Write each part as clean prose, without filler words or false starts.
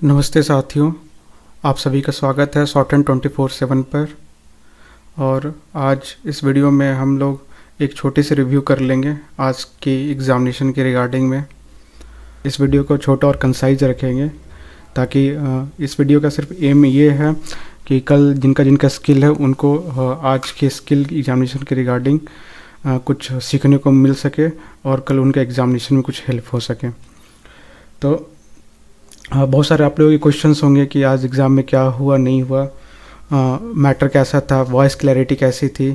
नमस्ते साथियों, आप सभी का स्वागत है शॉर्ट 24/7 पर। और आज इस वीडियो में हम लोग एक छोटी सी रिव्यू कर लेंगे आज की एग्ज़ामिनेशन के रिगार्डिंग में। इस वीडियो को छोटा और कंसाइज रखेंगे ताकि इस वीडियो का सिर्फ एम ये है कि कल जिनका जिनका स्किल है उनको आज के स्किल एग्ज़ामिनेशन के रिगार्डिंग कुछ सीखने को मिल सके और कल उनके एग्ज़ामिनेशन में कुछ हेल्प हो सके। तो बहुत सारे आप लोगों के क्वेश्चंस होंगे कि आज एग्ज़ाम में क्या हुआ नहीं हुआ, मैटर कैसा था, वॉइस क्लैरिटी कैसी थी,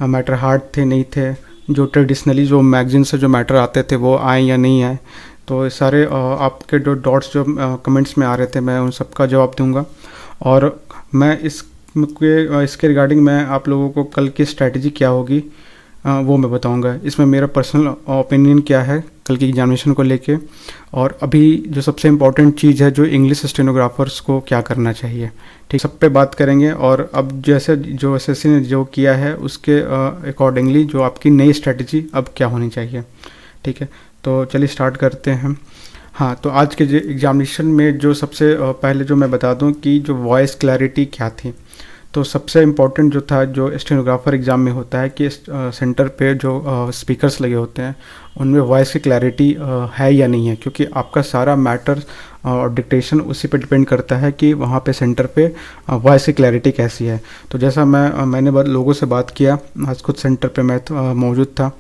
मैटर हार्ड थे नहीं थे, जो ट्रेडिशनली जो मैगजीन से जो मैटर आते थे वो आए या नहीं आए। तो सारे आपके जो डॉट्स जो कमेंट्स में आ रहे थे मैं उन सब का जवाब दूंगा। और मैं इसके रिगार्डिंग मैं आप लोगों को कल की स्ट्रैटेजी क्या होगी वो मैं बताऊंगा। इसमें मेरा पर्सनल ओपिनियन क्या है कल की एग्जामिनेशन को लेके, और अभी जो सबसे इम्पोर्टेंट चीज़ है जो इंग्लिश स्टेनोग्राफर्स को क्या करना चाहिए, ठीक, सब पे बात करेंगे। और अब जैसे जो एसएससी ने जो किया है उसके अकॉर्डिंगली जो आपकी नई स्ट्रैटेजी अब क्या होनी चाहिए, ठीक है। तो चलिए स्टार्ट करते हैं। हाँ, तो आज के एग्जामिनेशन में जो सबसे पहले जो मैं बता दूं कि जो वॉइस क्लैरिटी क्या थी। तो सबसे इम्पोर्टेंट जो था जो स्टेनोग्राफर एग्ज़ाम में होता है कि सेंटर पे जो स्पीकर्स लगे होते हैं उनमें वॉइस की क्लैरिटी है या नहीं है, क्योंकि आपका सारा मैटर और डिक्टेशन उसी पे डिपेंड करता है कि वहाँ पे सेंटर पे वॉइस की क्लैरिटी कैसी है। तो जैसा मैंने लोगों से बात किया, आज खुद सेंटर पे मैं मौजूद था,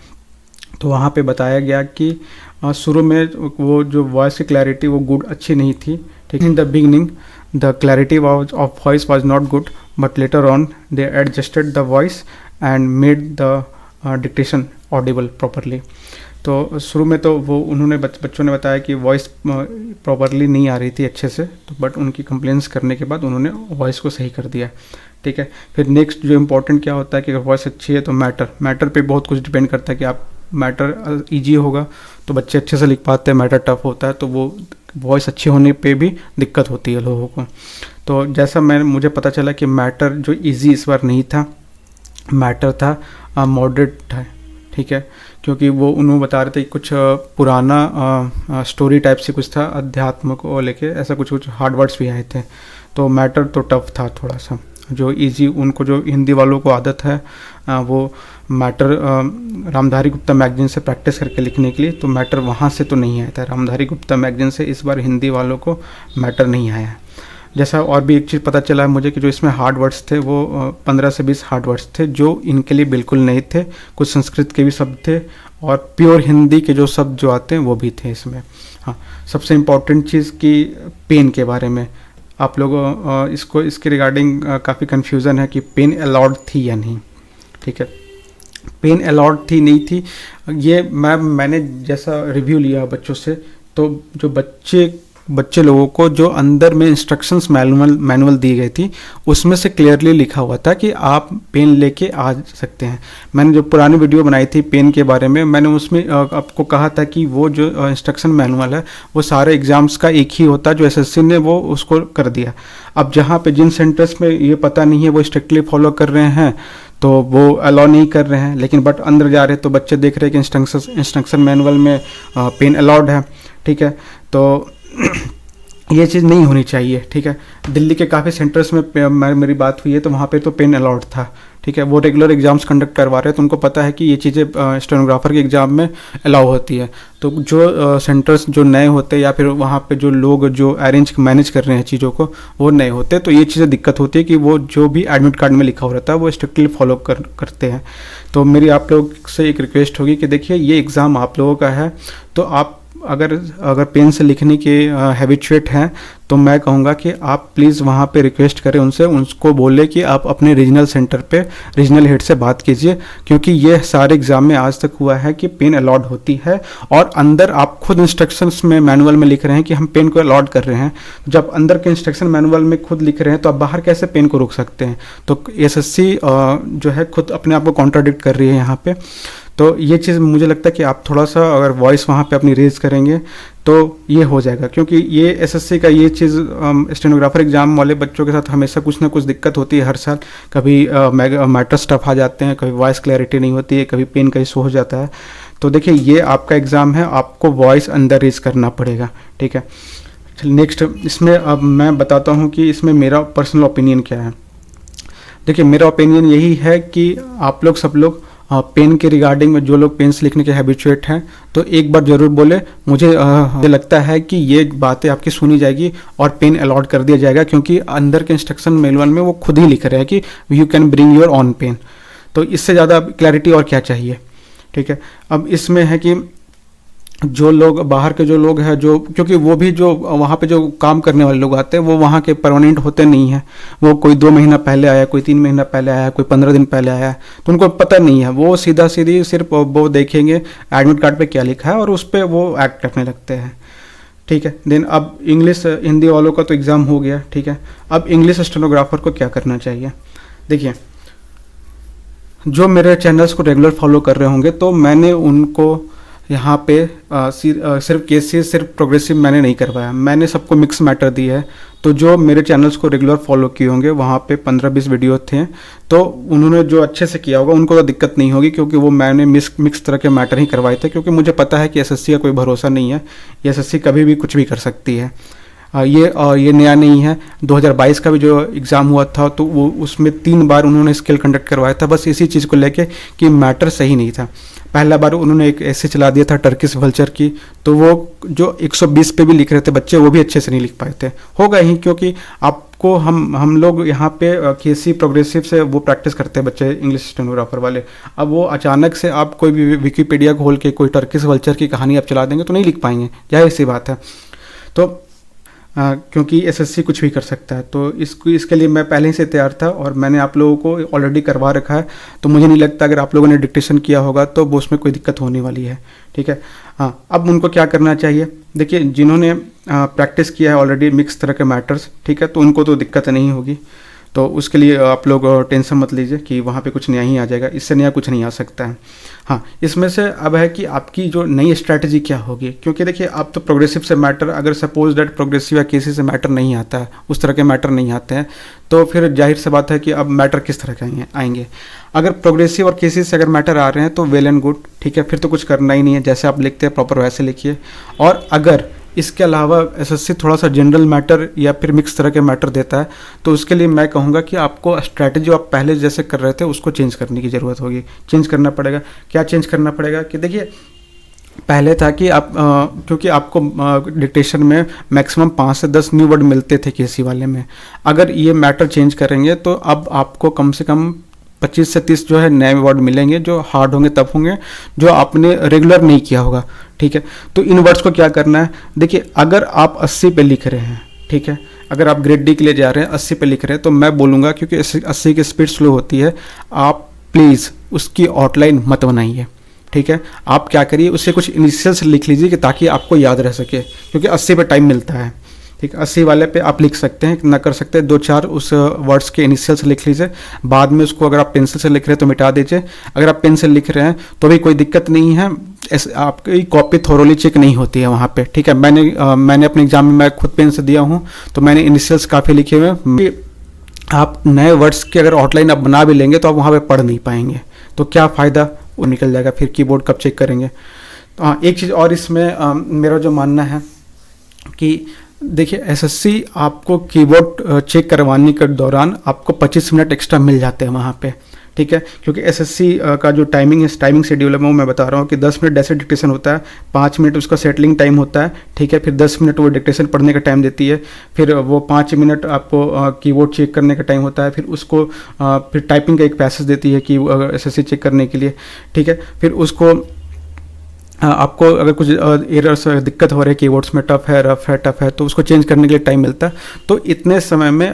तो वहाँ पे बताया गया कि शुरू में वो जो वॉइस की क्लैरिटी वो गुड अच्छी नहीं थी, ठीक। In the beginning the clarity of voice was not good, but later on they adjusted the voice and made the dictation audible properly। तो शुरू में तो वो उन्होंने बच्चों ने बताया कि वॉइस प्रॉपरली नहीं आ रही थी अच्छे से, तो बट उनकी कंप्लेंट्स करने के बाद उन्होंने वॉइस को सही कर दिया, ठीक है। फिर नेक्स्ट जो इम्पोर्टेंट क्या होता है कि अगर वॉइस अच्छी है तो मैटर पे बहुत कुछ डिपेंड करता है कि आप मैटर ईजी होगा तो बच्चे अच्छे से लिख पाते हैं, मैटर टफ होता है तो वो वॉइस अच्छी होने पे भी दिक्कत होती है लोगों को। तो जैसा मुझे पता चला कि मैटर जो इजी इस बार नहीं था, मैटर था मॉडरेट था, ठीक है, क्योंकि वो उन्होंने बता रहे थे कुछ पुराना स्टोरी टाइप से कुछ था, अध्यात्म को लेके ऐसा कुछ हार्ड वर्ड्स भी आए थे। तो मैटर तो टफ था थोड़ा सा, जो इजी उनको जो हिंदी वालों को आदत है वो मैटर रामधारी गुप्ता मैगजीन से प्रैक्टिस करके लिखने के लिए, तो मैटर वहाँ से तो नहीं आया था। रामधारी गुप्ता मैगजीन से इस बार हिंदी वालों को मैटर नहीं आया। जैसा और भी एक चीज़ पता चला है मुझे कि जो इसमें हार्ड वर्ड्स थे वो 15 से 20 हार्ड वर्ड्स थे जो इनके लिए बिल्कुल नहीं थे। कुछ संस्कृत के भी शब्द थे और प्योर हिंदी के जो शब्द जो आते हैं वो भी थे इसमें। हाँ, सबसे इम्पॉर्टेंट चीज़ कि पेन के बारे में आप लोग इसके रिगार्डिंग काफ़ी कन्फ्यूज़न है कि पेन अलाउड थी या नहीं, ठीक है। पेन अलाउड थी नहीं थी, ये मैंने जैसा रिव्यू लिया बच्चों से, तो जो बच्चे लोगों को जो अंदर में इंस्ट्रक्शंस मैनुअल दी गई थी उसमें से क्लियरली लिखा हुआ था कि आप पेन लेके आ सकते हैं। मैंने जो पुरानी वीडियो बनाई थी पेन के बारे में, मैंने उसमें आपको कहा था कि वो जो इंस्ट्रक्शन मैनुअल है वो सारे एग्ज़ाम्स का एक ही होता है, जो एसएससी ने वो उसको कर दिया। अब जहाँ पे जिन सेंटर्स में ये पता नहीं है वो स्ट्रिक्टली फॉलो कर रहे हैं तो वो अलाउ नहीं कर रहे हैं, लेकिन बट अंदर जा रहे हैं तो बच्चे देख रहे हैं कि इंस्ट्रक्शन मैनुअल में पेन अलाउड है, ठीक है। तो ये चीज़ नहीं होनी चाहिए, ठीक है। दिल्ली के काफ़ी सेंटर्स में मेरी बात हुई है तो वहाँ पे तो पेन अलाउड था, ठीक है। वो रेगुलर एग्जाम्स कंडक्ट करवा रहे हैं तो उनको पता है कि ये चीज़ें स्टेनोग्राफर के एग्ज़ाम में अलाउ होती है। तो जो सेंटर्स जो नए होते हैं या फिर वहाँ पे जो लोग जो अरेंज मैनेज कर रहे हैं चीज़ों को वो नए होते हैं, तो ये चीज़ें दिक्कत होती है कि वो जो भी एडमिट कार्ड में लिखा हो रहता है वो स्ट्रिक्टली फॉलो करते हैं। तो मेरी आप लोग से एक रिक्वेस्ट होगी कि देखिए ये एग्ज़ाम आप लोगों का है, तो आप अगर पेन से लिखने के हैबिचुएट हैं तो मैं कहूँगा कि आप प्लीज़ वहाँ पे रिक्वेस्ट करें उनको बोले कि आप अपने रीजनल सेंटर पे रीजनल हेड से बात कीजिए, क्योंकि ये सारे एग्ज़ाम में आज तक हुआ है कि पेन अलाउड होती है और अंदर आप खुद इंस्ट्रक्शंस में मैनुअल में लिख रहे हैं कि हम पेन को अलाउड कर रहे हैं। जब अंदर के इंस्ट्रक्शन मैनुअल में खुद लिख रहे हैं तो आप बाहर कैसे पेन को रोक सकते हैं। तो एसएससी जो है खुद अपने आप को कॉन्ट्राडिक्ट कर रही है यहाँ पे। तो ये चीज़ मुझे लगता है कि आप थोड़ा सा अगर वॉइस वहाँ पे अपनी रेज करेंगे तो ये हो जाएगा, क्योंकि ये एसएससी का ये चीज़ स्टेनोग्राफर एग्ज़ाम वाले बच्चों के साथ हमेशा कुछ ना कुछ दिक्कत होती है हर साल। कभी मैटर स्टफ आ जाते हैं, कभी वॉइस क्लैरिटी नहीं होती है, कभी पेन का इशू हो जाता है। तो देखिए ये आपका एग्ज़ाम है, आपको वॉइस अंदर रेज करना पड़ेगा, ठीक है। चलिए नेक्स्ट, इसमें अब मैं बताता हूँ कि इसमें मेरा पर्सनल ओपिनियन क्या है। देखिए मेरा ओपिनियन यही है कि आप लोग सब लोग पेन के रिगार्डिंग में, जो लोग पेन से लिखने के हैबिचुएट हैं, तो एक बार ज़रूर बोले। मुझे लगता है कि ये बातें आपकी सुनी जाएगी और पेन अलॉट कर दिया जाएगा, क्योंकि अंदर के इंस्ट्रक्शन मेनुअल में वो खुद ही लिख रहे हैं कि you can bring your own pen. तो इससे ज़्यादा क्लैरिटी और क्या चाहिए। ठीक है, अब इसमें है कि जो लोग बाहर के जो लोग हैं, जो क्योंकि वो भी जो वहाँ पे जो काम करने वाले लोग आते हैं वो वहाँ के परमानेंट होते नहीं हैं। वो कोई 2 महीना पहले आया, कोई 3 महीना पहले आया, कोई 15 दिन पहले आया, तो उनको पता नहीं है। वो सीधा सीधी सिर्फ वो देखेंगे एडमिट कार्ड पे क्या लिखा है और उस पर वो एक्ट करने लगते हैं। ठीक है, देन अब इंग्लिश हिंदी वालों का तो एग्ज़ाम हो गया। ठीक है, अब इंग्लिश स्टेनोग्राफर को क्या करना चाहिए। देखिए, जो मेरे चैनल्स को रेगुलर फॉलो कर रहे होंगे तो मैंने उनको यहाँ पे सिर्फ केसेस, सिर्फ प्रोग्रेसिव मैंने नहीं करवाया, मैंने सबको मिक्स मैटर दी है। तो जो मेरे चैनल्स को रेगुलर फॉलो किए होंगे वहाँ पे 15-20 वीडियो थे, तो उन्होंने जो अच्छे से किया होगा उनको तो दिक्कत नहीं होगी, क्योंकि वो मैंने मिक्स तरह के मैटर ही करवाए थे। क्योंकि मुझे पता है कि एसएससी का कोई भरोसा नहीं है, एसएससी कभी भी कुछ भी कर सकती है। ये नया नहीं है। 2022 का भी जो एग्ज़ाम हुआ था तो वो उसमें 3 बार उन्होंने स्किल कंडक्ट करवाया था, बस इसी चीज़ को लेके कि मैटर सही नहीं था। पहला बार उन्होंने एक ऐसे चला दिया था टर्किश वल्चर की, तो वो जो 120 पे भी लिख रहे थे बच्चे, वो भी अच्छे से नहीं लिख पाए थे। होगा ही, क्योंकि आपको हम लोग यहाँ पे केसी प्रोग्रेसिव से वो प्रैक्टिस करते हैं बच्चे, इंग्लिश स्टेनोग्राफर वाले। अब वो अचानक से आप कोई भी विकीपीडिया खोल के कोई टर्किश वल्चर की कहानी आप चला देंगे तो नहीं लिख पाएंगे, जाहिर सी बात है। तो क्योंकि एसएससी कुछ भी कर सकता है, तो इसके लिए मैं पहले ही से तैयार था और मैंने आप लोगों को ऑलरेडी करवा रखा है। तो मुझे नहीं लगता अगर आप लोगों ने डिक्टेशन किया होगा तो वो उसमें कोई दिक्कत होने वाली है। ठीक है, हाँ, अब उनको क्या करना चाहिए। देखिए, जिन्होंने प्रैक्टिस किया है ऑलरेडी मिक्स तरह के मैटर्स, ठीक है, तो उनको तो दिक्कत नहीं होगी। तो उसके लिए आप लोग टेंशन मत लीजिए कि वहाँ पे कुछ नया ही आ जाएगा, इससे नया कुछ नहीं आ सकता है। हाँ, इसमें से अब है कि आपकी जो नई स्ट्रैटेजी क्या होगी। क्योंकि देखिए, आप तो प्रोग्रेसिव से मैटर, अगर सपोज दैट प्रोग्रेसिव या केसी से मैटर नहीं आता है, उस तरह के मैटर नहीं आते हैं, तो फिर जाहिर सी बात है कि अब मैटर किस तरह के आएंगे। अगर प्रोग्रेसिव और केसी से अगर मैटर आ रहे हैं तो वेल एंड गुड, ठीक है, फिर तो कुछ करना ही नहीं है, जैसे आप लिखते हैं प्रॉपर वैसे लिखिए। और अगर इसके अलावा एसएससी थोड़ा सा जनरल मैटर या फिर मिक्स तरह के मैटर देता है, तो उसके लिए मैं कहूँगा कि आपको स्ट्रैटेजी आप पहले जैसे कर रहे थे उसको चेंज करने की ज़रूरत होगी, चेंज करना पड़ेगा। क्या चेंज करना पड़ेगा कि देखिए, पहले था कि आप क्योंकि आपको डिक्टेशन में मैक्सिमम 5 से 10 न्यू वर्ड मिलते थे केसी वाले में, अगर ये मैटर चेंज करेंगे तो अब आपको कम से कम 25 से 30 जो है नए वर्ड मिलेंगे, जो हार्ड होंगे तब होंगे, जो आपने रेगुलर नहीं किया होगा। ठीक है, तो इन वर्ड्स को क्या करना है। देखिए, अगर आप 80 पे लिख रहे हैं, ठीक है, अगर आप ग्रेड डी के लिए जा रहे हैं 80 पे लिख रहे हैं, तो मैं बोलूँगा क्योंकि 80 की स्पीड स्लो होती है, आप प्लीज़ उसकी आउटलाइन मत बनाइए। ठीक है, आप क्या करिए, उससे कुछ इनिशियल्स लिख लीजिए कि ताकि आपको याद रह सके, क्योंकि 80 पे टाइम मिलता है। ठीक है, 80 वाले पे आप लिख सकते हैं, ना कर सकते हैं 2-4 उस वर्ड्स के इनिशियल्स लिख लीजिए। बाद में उसको अगर आप पेंसिल से लिख रहे हैं तो मिटा दीजिए, अगर आप पेन से लिख रहे हैं तो भी कोई दिक्कत नहीं है, आपकी कॉपी थोरोली चेक नहीं होती है वहाँ पे। ठीक है, मैंने अपने एग्जाम में मैं खुद पेन से दिया हूँ, तो मैंने इनिशियल्स काफ़ी लिखे हुए। आप नए वर्ड्स की अगर आउटलाइन आप बना भी लेंगे तो आप वहाँ पर पढ़ नहीं पाएंगे, तो क्या फ़ायदा, वो निकल जाएगा, फिर कीबोर्ड कब चेक करेंगे। तो हाँ, एक चीज़ और इसमें मेरा जो मानना है कि देखिए, एसएससी आपको कीबोर्ड चेक करवाने के दौरान आपको 25 मिनट एक्स्ट्रा मिल जाते हैं वहाँ पे। ठीक है, क्योंकि एसएससी का जो टाइमिंग शेड्यूल है वो मैं बता रहा हूँ कि 10 मिनट ऐसे डिक्टेशन होता है, 5 मिनट उसका सेटलिंग टाइम होता है। ठीक है, फिर 10 मिनट वो डिक्टेशन पढ़ने का टाइम देती है, फिर वो 5 मिनट आपको कीबोर्ड चेक करने का टाइम होता है, फिर उसको फिर टाइपिंग का एक पैसेज देती है कि एसएससी चेक करने के लिए। ठीक है, फिर उसको आपको अगर कुछ एरर्स दिक्कत हो रही है, कीबोर्ड्स में टफ है, रफ है, टफ है, तो उसको चेंज करने के लिए टाइम मिलता है। तो इतने समय में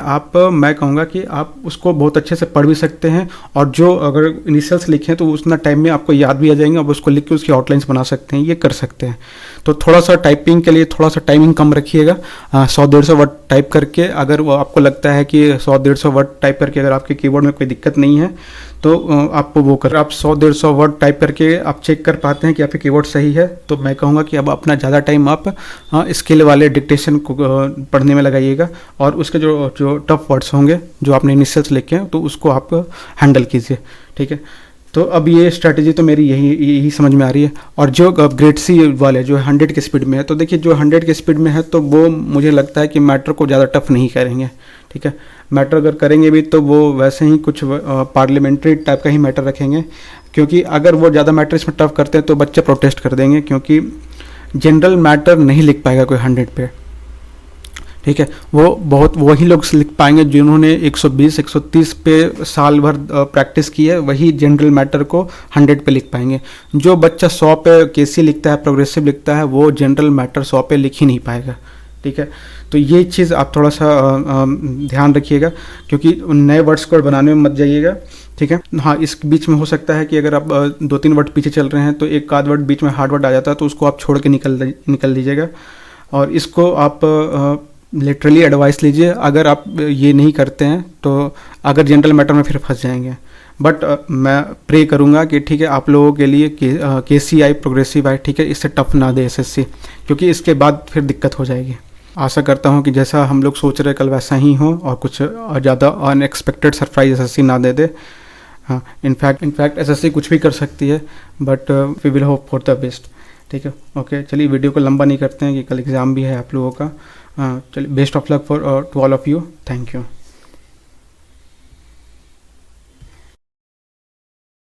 मैं कहूँगा कि आप उसको बहुत अच्छे से पढ़ भी सकते हैं, और जो अगर इनिशियल्स लिखे हैं तो उतना टाइम में आपको याद भी आ जाएंगे, अब उसको लिख के उसकी आउटलाइंस बना सकते हैं, ये कर सकते हैं। तो थोड़ा सा टाइपिंग के लिए थोड़ा सा टाइमिंग कम रखिएगा, 100-150 वर्ड टाइप करके। अगर वो आपको लगता है कि 100-150 वर्ड टाइप करके अगर आपके कीबोर्ड में कोई दिक्कत नहीं है तो आप वो कर, आप 100-150 वर्ड टाइप करके आप चेक कर पाते हैं कि आपके कीबोर्ड सही है, तो मैं कहूँगा कि अब अपना ज़्यादा टाइम आप स्किल वाले डिक्टेशन को पढ़ने में लगाइएगा, और उसके जो टफ वर्ड्स होंगे जो आपने इनिशियल्स लिखे हैं तो उसको आप हैंडल कीजिए। ठीक है, तो अब ये स्ट्रैटेजी तो मेरी यही समझ में आ रही है। और जो ग्रेड सी वाले जो 100 के स्पीड में है, तो देखिए जो 100 के स्पीड में है तो वो मुझे लगता है कि मैटर को ज़्यादा टफ नहीं करेंगे, ठीक है। मैटर अगर करेंगे भी तो वो वैसे ही कुछ पार्लियामेंट्री टाइप का ही मैटर रखेंगे, क्योंकि अगर वो ज़्यादा मैटर इसमें टफ करते हैं तो बच्चे प्रोटेस्ट कर देंगे, क्योंकि जनरल मैटर नहीं लिख पाएगा कोई 100 पे, ठीक है। वो बहुत वही लोग लिख पाएंगे जिन्होंने 120 130 पे साल भर प्रैक्टिस की है, वही जनरल मैटर को 100 पे लिख पाएंगे। जो बच्चा 100 पे केसी लिखता है, प्रोग्रेसिव लिखता है, वो जनरल मैटर 100 पे लिख ही नहीं पाएगा, ठीक है। तो ये चीज़ आप थोड़ा सा ध्यान रखिएगा, क्योंकि नए वर्ड्स को बनाने में मत जाइएगा, ठीक है। हाँ, इस बीच में हो सकता है कि अगर आप 2-3 वर्ड पीछे चल रहे हैं तो एक आध वर्ड बीच में हार्ड वर्ड आ जाता है, तो उसको आप छोड़ के निकल दीजिएगा। और इसको आप लिटरली एडवाइस लीजिए। अगर आप ये नहीं करते हैं तो अगर जनरल मैटर में फिर फंस जाएंगे। बट मैं प्रे करूँगा कि ठीक है आप लोगों के लिए KCI प्रोग्रेसिव आई, ठीक है, इससे टफ ना दे SSC, क्योंकि इसके बाद फिर दिक्कत हो जाएगी। आशा करता हूँ कि जैसा हम लोग सोच रहे कल वैसा ही हो और कुछ ज़्यादा अनएक्सपेक्टेड सरप्राइज SSC ना दे दे। हाँ, इनफैक्ट SSC कुछ भी कर सकती है, but we will hope for the best, ठीक है। ओके, चलिए वीडियो को लंबा नहीं करते हैं कि कल एग्ज़ाम भी है आप लोगों का। चलिए, best of luck for to all of you. Thank you.